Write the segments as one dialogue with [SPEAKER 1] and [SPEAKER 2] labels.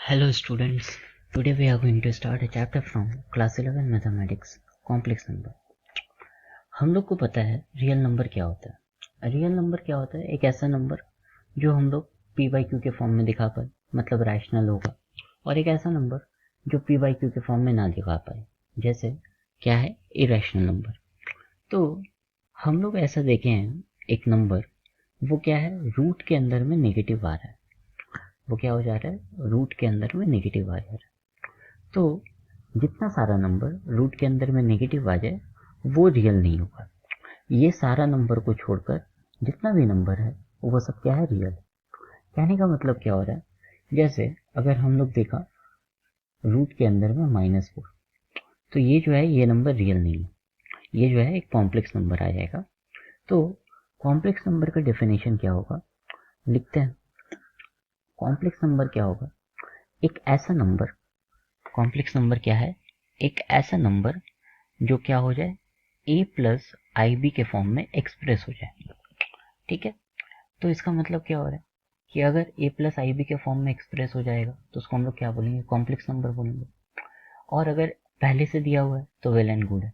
[SPEAKER 1] Hello students, today we are going to start a chapter from class 11 mathematics complex number। हम लोग को पता है रियल नंबर क्या होता है। रियल नंबर क्या होता है? एक ऐसा नंबर जो हम लोग p बाई क्यू के फॉर्म में दिखा पाए, मतलब रैशनल होगा, और एक ऐसा नंबर जो p बाई क्यू के फॉर्म में ना दिखा पाए, जैसे क्या है, इरेशनल नंबर। तो हम लोग ऐसा देखे हैं एक नंबर, वो क्या है, रूट के अंदर में नेगेटिव आ रहा है। वो क्या हो जा रहा है, रूट के अंदर में नेगेटिव आ जा रहा है। तो जितना सारा नंबर रूट के अंदर में नेगेटिव आ जाए वो रियल नहीं होगा। ये सारा नंबर को छोड़कर जितना भी नंबर है वो सब क्या है, रियल। कहने का मतलब क्या हो रहा है, जैसे अगर हम लोग देखा रूट के अंदर में -4, तो ये जो है ये नंबर रियल नहीं है, ये जो है एक कॉम्प्लेक्स नंबर आ जाएगा। तो कॉम्प्लेक्स नंबर का डेफिनेशन क्या होगा, लिखते हैं। कॉम्प्लेक्स नंबर क्या होगा, एक ऐसा नंबर, कॉम्प्लेक्स नंबर क्या है, एक ऐसा नंबर जो क्या हो जाए, a प्लस आई बी के फॉर्म में एक्सप्रेस हो जाए। ठीक है, तो इसका मतलब क्या हो रहा है कि अगर a प्लस आई बी के फॉर्म में एक्सप्रेस हो जाएगा तो उसको हम लोग क्या बोलेंगे, कॉम्प्लेक्स नंबर बोलेंगे। और अगर पहले से दिया हुआ है तो वेल एंड गुड है।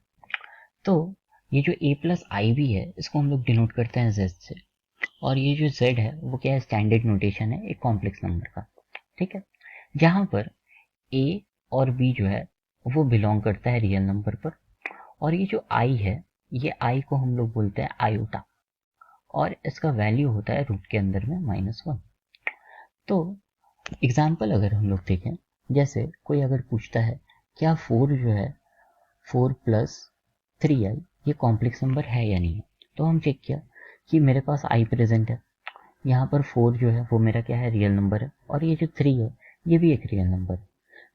[SPEAKER 1] तो ये जो a प्लस आई बी है इसको हम लोग डिनोट करते हैं z से, और ये जो z है वो क्या है, स्टैंडर्ड नोटेशन है एक कॉम्प्लेक्स नंबर का। ठीक है, जहां पर a और b जो है वो बिलोंग करता है रियल नंबर पर, और ये जो i है, ये i को हम लोग बोलते हैं आयोटा, और इसका वैल्यू होता है रूट के अंदर में -1। तो एग्जाम्पल अगर हम लोग देखें, जैसे कोई अगर पूछता है क्या 4 जो है, 4 प्लस 3i ये कॉम्प्लेक्स नंबर है या नहीं है, तो हम चेक किया कि मेरे पास i प्रेजेंट है, यहाँ पर 4 जो है वो मेरा क्या है, रियल नंबर है, और ये जो 3 है ये भी एक रियल नंबर है।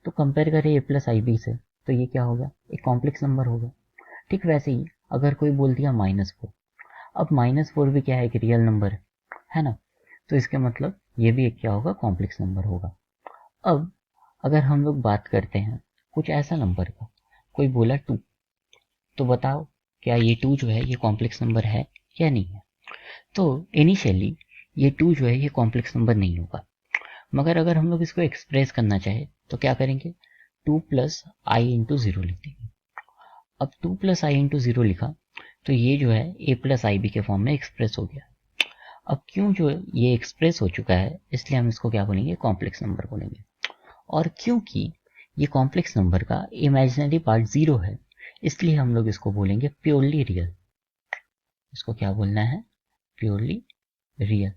[SPEAKER 1] तो कंपेयर करें a प्लस आई बी से, तो ये क्या होगा, एक कॉम्प्लेक्स नंबर होगा। ठीक वैसे ही अगर कोई बोल दिया -4, अब -4 भी क्या है, एक रियल नंबर है ना, तो इसके मतलब ये भी एक क्या होगा, कॉम्प्लेक्स नंबर होगा। अब अगर हम लोग बात करते हैं कुछ ऐसा नंबर का, कोई बोला 2, तो बताओ क्या ये 2 जो है ये कॉम्प्लेक्स नंबर है या नहीं है। तो इनिशियली ये 2 जो है ये कॉम्प्लेक्स नंबर नहीं होगा, मगर अगर हम लोग इसको एक्सप्रेस करना चाहे तो क्या करेंगे, 2 प्लस आई इंटू जीरो लिख देंगे। अब 2 प्लस आई इंटू जीरो लिखा तो ये जो है a प्लस आई बी के फॉर्म में एक्सप्रेस हो गया। अब क्यों जो ये एक्सप्रेस हो चुका है, इसलिए हम इसको क्या बोलेंगे, कॉम्प्लेक्स नंबर बोलेंगे। और क्योंकि ये कॉम्प्लेक्स नंबर का इमेजिनरी पार्ट 0 है, इसलिए हम लोग इसको बोलेंगे प्योरली रियल। इसको क्या बोलना है, प्योरली रियल।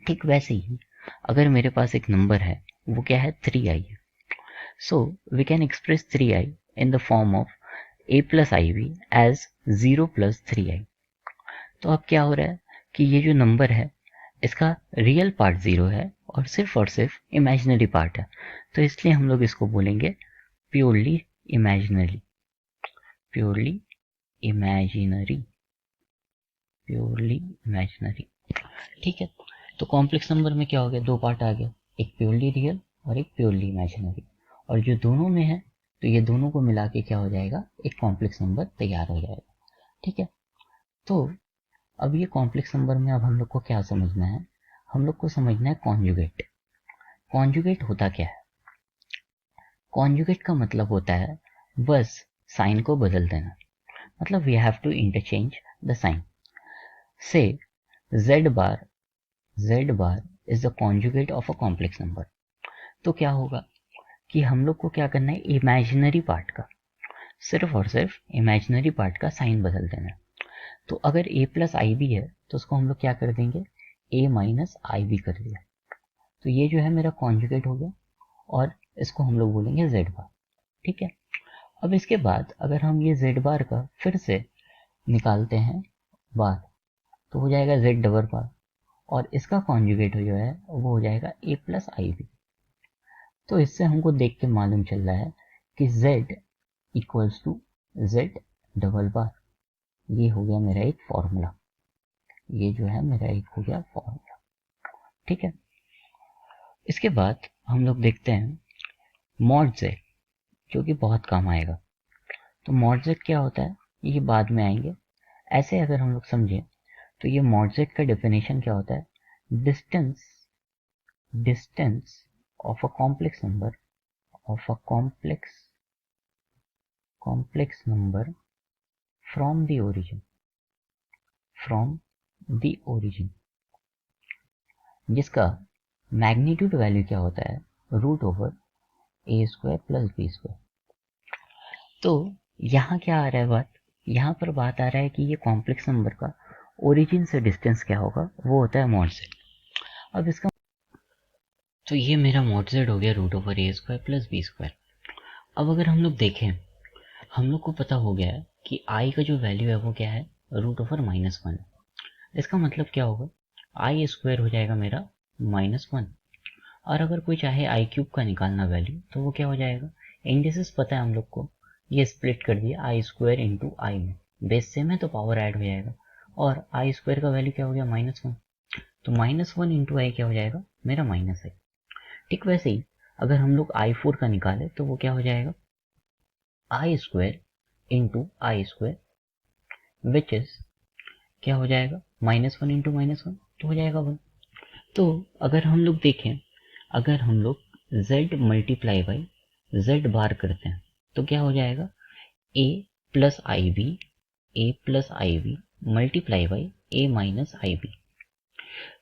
[SPEAKER 1] ठीक वैसे ही अगर मेरे पास एक नंबर है, वो क्या है, 3i है, so we can express 3i in the form of a plus i b as 0 plus 3i। तो अब क्या हो रहा है कि ये जो नंबर है इसका रियल पार्ट 0 है और सिर्फ इमेजिनरी पार्ट है, तो इसलिए हम लोग इसको बोलेंगे purely imaginary. Purely imaginary, purely imaginary. ठीक है, तो कॉम्प्लेक्स नंबर में क्या हो गया, दो पार्ट आ गया, एक प्योरली रियल और एक प्योरली इमेजिनरी, और जो दोनों में है तो ये दोनों को मिला के क्या हो जाएगा, एक कॉम्प्लेक्स नंबर तैयार हो जाएगा। ठीक है, तो अब ये कॉम्प्लेक्स नंबर में अब हम लोग को क्या समझना है, हम लोग को समझना है कॉन्जुगेट। कॉन्जुगेट होता क्या है, कॉन्जुगेट का मतलब होता है बस साइन को बदल देना, मतलब we have to interchange the sign. से z bar, z bar is the conjugate of a complex number. तो क्या होगा कि हम लोग को क्या करना है, इमेजिनरी पार्ट का, सिर्फ और सिर्फ इमेजिनरी पार्ट का साइन बदल देना है। तो अगर a प्लस आई बी है तो उसको हम लोग क्या कर देंगे, a माइनस आई बी कर दिया, तो ये जो है मेरा कॉन्जुगेट हो गया, और इसको हम लोग बोलेंगे z बार। ठीक है, अब इसके बाद अगर हम ये z बार का फिर से निकालते हैं बार, तो हो जाएगा z डबल बार, और इसका कॉन्जुगेट जो है वो हो जाएगा a प्लस आई बी। तो इससे हमको देख के मालूम चल रहा है कि z equals to z double bar. ये हो गया मेरा एक फॉर्मूला, ये जो है मेरा एक हो गया फॉर्मूला। ठीक है, इसके बाद हम लोग देखते हैं मॉड z, जो कि बहुत काम आएगा। तो मॉड z क्या होता है ये बाद में आएंगे। ऐसे अगर हम लोग समझें तो ये मॉड z का डेफिनेशन क्या होता है, distance, distance of a complex number from the origin जिसका मैग्नीट्यूड वैल्यू क्या होता है, रूट ओवर ए स्क्वायर प्लस बी स्क्वायर। तो यहाँ क्या आ रहा है बात, यहाँ पर बात आ रहा है कि ये कॉम्प्लेक्स नंबर का ओरिजिन से डिस्टेंस क्या होगा, वो होता है मॉड जेड। अब इसका तो ये मेरा मॉड जेड हो गया रूट ओवर ए स्क्वायर प्लस बी स्क्वायर। अब अगर हम लोग देखें, हम लोग को पता हो गया है कि आई का जो वैल्यू है वो क्या है, रूट ओवर -1। इसका मतलब क्या होगा, आई स्क्वायर हो जाएगा मेरा -1। और अगर कोई चाहे आई क्यूब का निकालना वैल्यू तो वो क्या हो जाएगा, इंडिसेस पता है हम लोग को, ये स्प्लिट कर दिया आई स्क्वायर इंटू आई में, बेस सेम है तो पावर ऐड हो जाएगा, और आई स्क्वायर का वैल्यू क्या हो गया -1, तो -1 इंटू आई क्या हो जाएगा मेरा -1। ठीक वैसे ही अगर हम लोग i4 का निकाले तो वो क्या हो जाएगा, I square into I square which is क्या हो जाएगा, -1 इंटू -1 तो हो जाएगा 1। तो अगर हम लोग देखें, अगर हम लोग z multiply by z bar करते हैं तो क्या हो जाएगा, a plus i b multiply by a minus i b.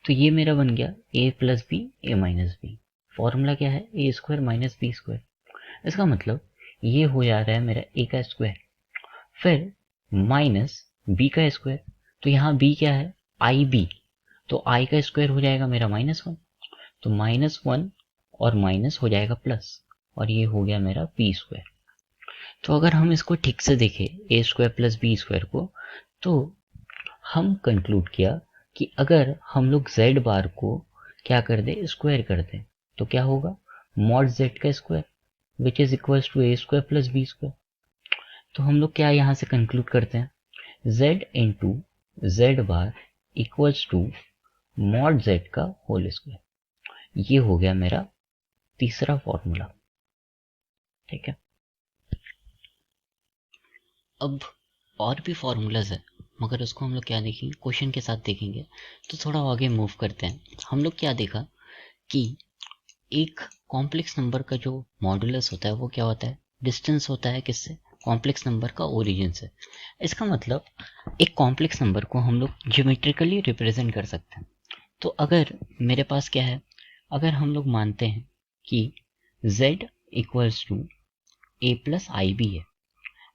[SPEAKER 1] तो ये मेरा बन गया a plus b a minus b. Formula क्या है, a square minus b square. इसका मतलब ये हो जा रहा है मेरा a का स्क्वायर फिर माइनस b का स्क्वायर। तो यहाँ b क्या है, आई बी, तो i का स्क्वायर हो जाएगा मेरा -1, तो -1 और माइनस हो जाएगा प्लस, और ये हो गया मेरा बी स्क्वायर। तो अगर हम इसको ठीक से देखें ए स्क्वायर प्लस बी स्क्वायर को, तो हम कंक्लूड किया कि अगर हम लोग z बार को क्या कर दे, स्क्वायर कर दे, तो क्या होगा, मॉड z का square which is equals to A square plus B square. तो हम लोग क्या यहाँ से कंक्लूड करते हैं, z into z bar equals to mod z का होल स्क्वायर। ये हो गया मेरा तीसरा फॉर्मूला। ठीक है, अब और भी फॉर्मूलाज है मगर उसको हम लोग क्या देखेंगे, क्वेश्चन के साथ देखेंगे। तो थोड़ा आगे मूव करते हैं। हम लोग क्या देखा कि एक कॉम्प्लेक्स नंबर का जो मॉडुलस होता है वो क्या होता है, डिस्टेंस होता है किससे, कॉम्प्लेक्स नंबर का ओरिजिन से। इसका मतलब एक कॉम्प्लेक्स नंबर को हम लोग ज्योमेट्रिकली रिप्रेजेंट कर सकते हैं। तो अगर मेरे पास क्या है, अगर हम लोग मानते हैं कि z equals to a plus i b है,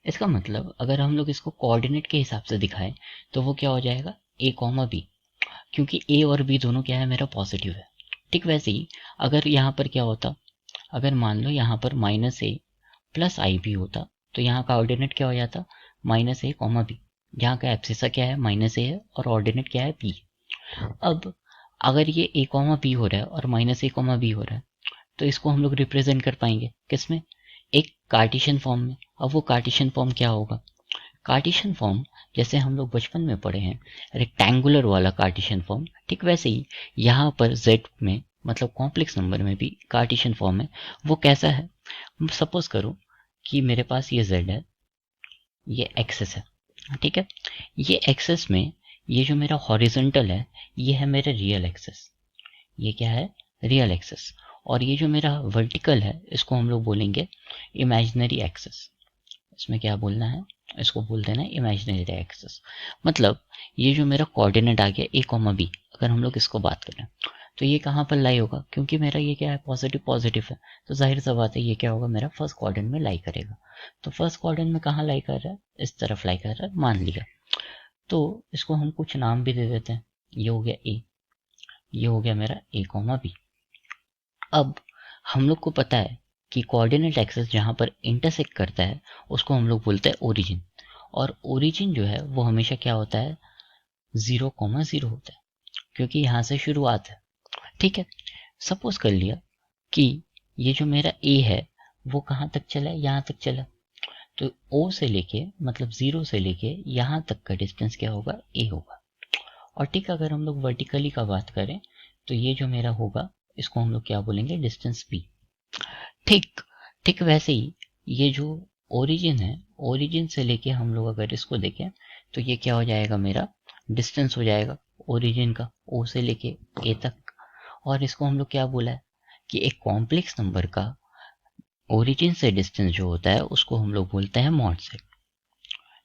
[SPEAKER 1] इसका मतलब अगर हम लोग इसको कोऑर्डिनेट के हिसाब से दिखाएं तो वो क्या हो जाएगा, a कॉमा बी, क्योंकि a और b दोनों क्या है मेरा पॉजिटिव है। ठीक वैसे ही अगर यहाँ पर क्या होता, अगर मान लो यहाँ पर -a प्लस आई बी होता तो यहाँ का ऑर्डिनेट क्या हो जाता, -a कॉमा बी। यहाँ का एब्सिसा क्या है, -a है, और ऑर्डिनेट क्या है b। अब अगर ये a कॉमा बी हो रहा है और -a कॉमा बी हो रहा है तो इसको हम लोग रिप्रेजेंट कर पाएंगे किसमें, एक कार्टेशियन फॉर्म में। अब वो कार्टेशियन फॉर्म क्या होगा, कार्टेशियन फॉर्म जैसे हम लोग बचपन में पढ़े हैं, रेक्टेंगुलर वाला कार्टेशियन फॉर्म, ठीक वैसे ही यहाँ पर z में मतलब कॉम्प्लेक्स नंबर में भी कार्टेशियन फॉर्म है। वो कैसा है, सपोज करो कि मेरे पास ये z है, ये एक्सेस है, ठीक है। ये एक्सेस में ये जो मेरा हॉरिजॉन्टल है ये है मेरा रियल एक्सेस, ये क्या है, रियल एक्सेस। और ये जो मेरा वर्टिकल है इसको हम लोग बोलेंगे इमेजिनरी एक्सेस। इसमें क्या बोलना है, इसको बोल देना है इमेजिनरी एक्सेस। मतलब ये जो मेरा कोऑर्डिनेट आ गया ए कॉमा बी, अगर हम लोग इसको बात करें तो ये कहाँ पर लाई होगा, क्योंकि मेरा ये क्या है पॉजिटिव पॉजिटिव है, तो जाहिर सा बात है ये क्या होगा, मेरा फर्स्ट क्वाड्रेंट में लाई करेगा। तो फर्स्ट क्वाड्रेंट में कहाँ लाई कर रहा है, इस तरफ लाई कर रहा है, मान लिया। तो इसको हम कुछ नाम भी दे देते हैं, ये हो गया ए, ये हो गया मेरा ए कॉमा बी। अब हम लोग को पता है कि कोऑर्डिनेट एक्सेस जहाँ पर इंटरसेक्ट करता है उसको हम लोग बोलते हैं ओरिजिन, और ओरिजिन जो है वो हमेशा क्या होता है, 0,0 होता है, क्योंकि यहाँ से शुरुआत है। ठीक है, सपोज कर लिया कि ये जो मेरा ए है वो कहाँ तक चला है, यहाँ तक चला, तो ओ से लेके मतलब 0 से लेके यहाँ तक का डिस्टेंस क्या होगा, ए होगा। और ठीक अगर हम लोग वर्टिकली का बात करें तो ये जो मेरा होगा इसको हम लोग क्या बोलेंगे, डिस्टेंस बी। ठीक ठीक वैसे ही ये जो ओरिजिन है, ओरिजिन से लेके हम लोग अगर इसको देखें तो ये क्या हो जाएगा, मेरा डिस्टेंस हो जाएगा ओरिजिन का, ओ से लेके ए तक। और इसको हम लोग क्या बोला है कि एक कॉम्प्लेक्स नंबर का ओरिजिन से डिस्टेंस जो होता है उसको हम लोग बोलते हैं मॉड z,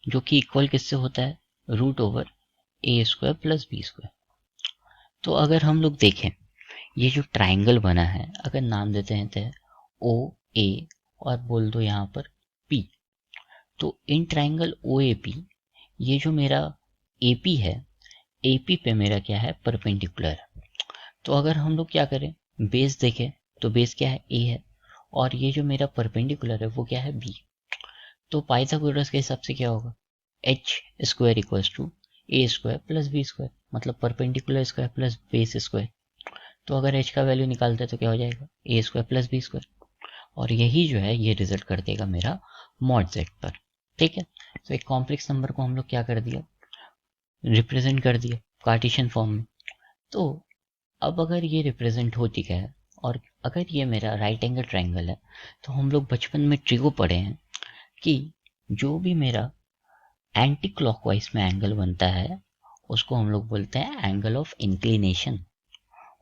[SPEAKER 1] जो कि इक्वल किससे होता है, रूट ओवर ए स्क्वायर प्लस बी स्क्वायर। तो अगर हम लोग देखें ये जो ट्राइंगल बना है, अगर नाम देते हैं ओ ए और बोल दो यहाँ पर पी, तो इन ट्राइंगल ओ ए पी ये जो मेरा ए पी है, ए पी पे मेरा क्या है, परपेंडिकुलर है। तो अगर हम लोग क्या करें, बेस देखें तो बेस क्या है, ए है, और ये जो मेरा परपेंडिकुलर है वो क्या है, बी। तो पाइथागोरस के हिसाब से क्या होगा, H square equals to A square plus B square, मतलब perpendicular square plus base square. तो अगर एच का वैल्यू निकालते हैं तो क्या हो जाएगा, ए स्क्वायर प्लस बी स्क्वायर, और यही जो है ये रिजल्ट कर देगा मेरा मॉड z पर। ठीक है, तो एक कॉम्प्लेक्स नंबर को हम लोग क्या कर दिया, रिप्रेजेंट कर दिया कार्टेशियन फॉर्म में। तो अब अगर ये रिप्रेजेंट हो चुका है, और अगर ये मेरा राइट एंगल ट्राइंगल है, तो हम लोग बचपन में ट्रिको पढ़े हैं कि जो भी मेरा एंटी क्लॉकवाइज में एंगल बनता है उसको हम लोग बोलते हैं एंगल ऑफ इंक्लिनेशन।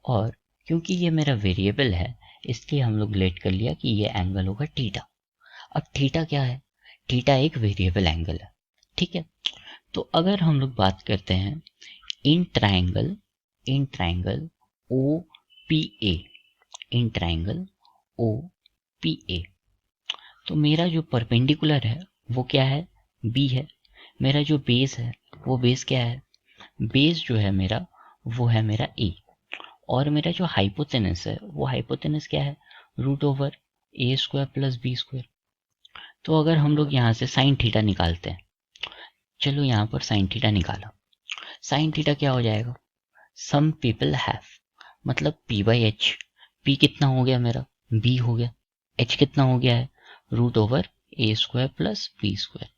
[SPEAKER 1] और क्योंकि ये मेरा वेरिएबल है इसलिए हम लोग लेट कर लिया कि ये एंगल होगा थीटा। अब थीटा क्या है, थीटा एक वेरिएबल एंगल है। ठीक है, तो अगर हम लोग बात करते हैं in triangle O P A, in triangle O P A, तो मेरा जो परपेंडिकुलर है वो क्या है, बी है। मेरा जो बेस है वो बेस क्या है, बेस जो है मेरा वो है मेरा ए, और मेरा जो हाइपोटेनस है वो हाइपोटेनस क्या है, रूट ओवर ए स्क्वायर प्लस बी स्क्वायर। तो अगर हम लोग यहाँ से साइन थीटा निकालते हैं, चलो यहाँ पर साइन थीटा निकाला, साइन थीटा क्या हो जाएगा, सम पीपल हैव, मतलब पी बाई एच, पी कितना हो गया मेरा, बी हो गया, एच कितना हो गया है, रूट ओवर ए स्क्वायर प्लस बी स्क्वायर।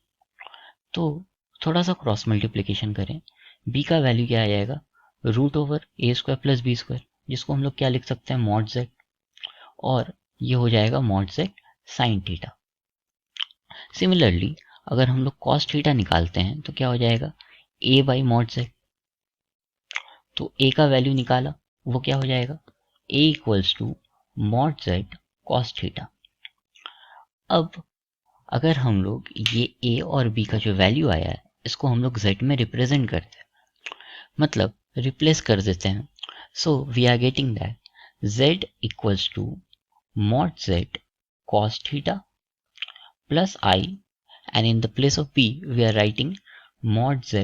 [SPEAKER 1] तो थोड़ा सा क्रॉस मल्टीप्लीकेशन करें, बी का वैल्यू क्या आ जाएगा, रूट ओवर ए स्क्वायर प्लस बी स्क्वायर, जिसको हम लोग क्या लिख सकते हैं, मॉड z, और ये हो जाएगा mod z sine theta. Similarly अगर हम लोग कॉस थीटा निकालते हैं तो क्या हो जाएगा, ए बाई मॉड z। तो ए का वैल्यू निकाला वो क्या हो जाएगा, A equals to mod z cos theta. अब अगर हम लोग ये ए और बी का जो वैल्यू आया है इसको हम लोग z में रिप्रेजेंट करते हैं, मतलब रिप्लेस कर देते हैं। So we are getting that z equals to mod z cos theta plus I, and in the place of b we are writing mod z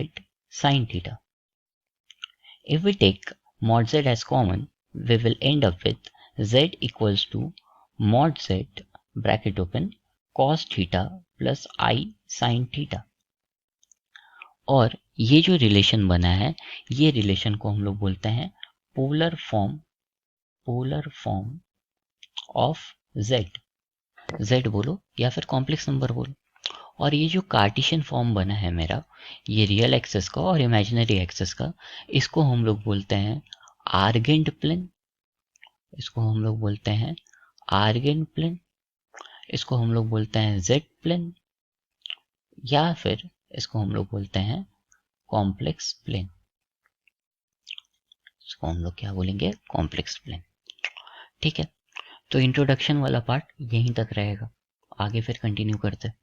[SPEAKER 1] sin theta. If we take mod z as common, we will end up with z equals to mod z bracket open cos theta plus I sin theta. और ये जो relation बना है ये relation को हम लोग बोलते हैं polar form of z, z बोलो या फिर कॉम्प्लेक्स नंबर बोलो। और ये जो कार्टेशियन फॉर्म बना है मेरा, ये रियल एक्सेस का और इमेजिनरी एक्सेस का, इसको हम लोग बोलते हैं आर्गेंट प्लेन, इसको हम लोग बोलते हैं आर्गेंट प्लेन, इसको हम लोग बोलते हैं जेड प्लेन, या फिर इसको हम लोग बोलते हैं कॉम्प्लेक्स प्लेन। इसको हम लोग क्या बोलेंगे, कॉम्प्लेक्स प्लेन। ठीक है, तो इंट्रोडक्शन वाला पार्ट यहीं तक रहेगा, आगे फिर कंटिन्यू करते हैं।